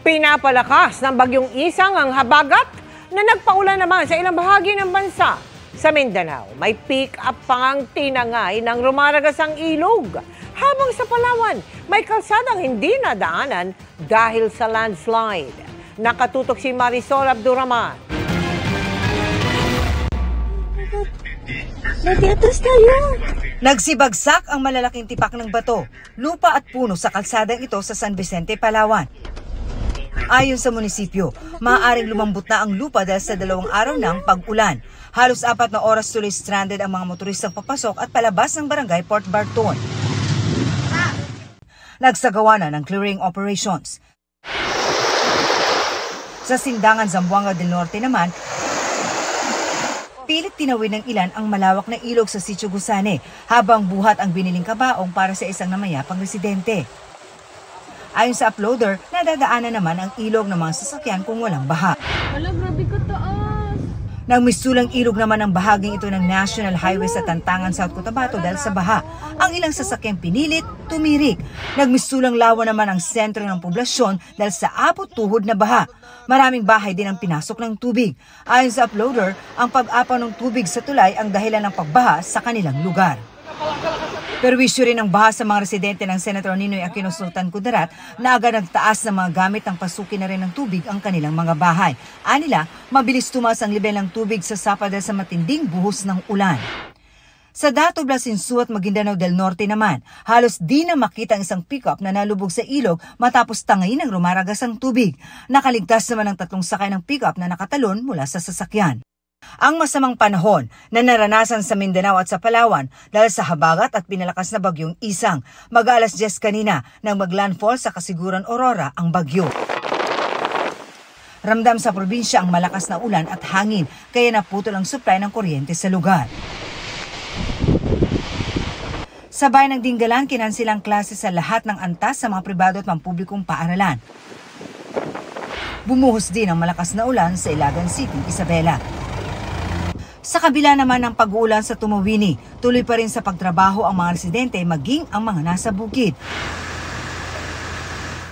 Pinapalakas ng bagyong Isang ang habagat na nagpaulan naman sa ilang bahagi ng bansa. Sa Mindanao, may pick-up pang tinangay ng rumaragasang ilog. Habang sa Palawan, may kalsadang hindi nadaanan dahil sa landslide. Nakatutok si Marisol Abduraman. Nag-atras tayo. Nagsibagsak ang malalaking tipak ng bato, lupa at puno sa kalsadang ito sa San Vicente, Palawan. Ayon sa munisipyo, maaaring lumambot na ang lupa dahil sa 2 araw ng pag-ulan. Halos 4 na oras tuloy stranded ang mga motoristang papasok at palabas ng barangay Port Barton. Nagsagawa na ng clearing operations. Sa Sindangan, Zamboanga del Norte naman, pilit tinawid ng ilan ang malawak na ilog sa Sitio Gusane habang buhat ang biniling kabaong para sa isang namayapang residente. Ayon sa uploader, nadadaanan naman ang ilog ng mga sasakyan kung walang baha. Wala, grabe ka taas. Nagmistulang ilog naman ang bahaging ito ng National Highway sa Tantangan, South Cotabato dahil sa baha. Ang ilang sasakyang pinilit, tumirik. Nagmistulang lawa naman ang sentro ng poblasyon dahil sa abot-tuhod na baha. Maraming bahay din ang pinasok ng tubig. Ayon sa uploader, ang pag-apaw ng tubig sa tulay ang dahilan ng pagbaha sa kanilang lugar. Perwisyo rin ang baha sa mga residente ng Senator Ninoy Aquino Sultan Kudarat na agad nagtaas ng mga gamit ng pasukin na rin ng tubig ang kanilang mga bahay. Anila, mabilis tumaas ang level ng tubig sa Sapa dahil sa matinding buhos ng ulan. Sa Dato, Blasinsu at Maguindanao del Norte naman, halos di na makita ang isang pickup na nalubog sa ilog matapos tangayin ng rumaragasang tubig. Nakaligtas naman ang 3 sakay ng pickup na nakatalon mula sa sasakyan. Ang masamang panahon na naranasan sa Mindanao at sa Palawan dahil sa habagat at pinalakas na bagyong Isang. Mag-alas 10 kanina nang maglandfall sa Kasiguran Aurora ang bagyo. Ramdam sa probinsya ang malakas na ulan at hangin kaya naputol ang supply ng kuryente sa lugar. Sabay ng Dinggalan, kinansilang klase sa lahat ng antas sa mga pribado at pampublikong paaralan. Bumuhos din ang malakas na ulan sa Ilagan City, Isabela. Sa kabila naman ng pag-uulan sa Tumawini, tuloy pa rin sa pagtrabaho ang mga residente maging ang mga nasa bukid.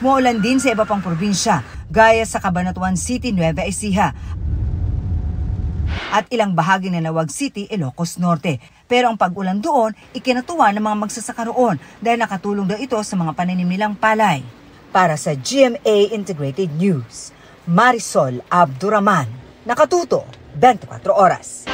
Muulan din sa iba pang probinsya, gaya sa Cabanatuan City, Nueva Ecija, at ilang bahagi ng Nawag City, Ilocos Norte. Pero ang pag-ulan doon, ikinatuwa ng mga magsasaka roon dahil nakatulong daw ito sa mga pananim nilang palay. Para sa GMA Integrated News, Marisol Abduraman, nakatuto 24 oras.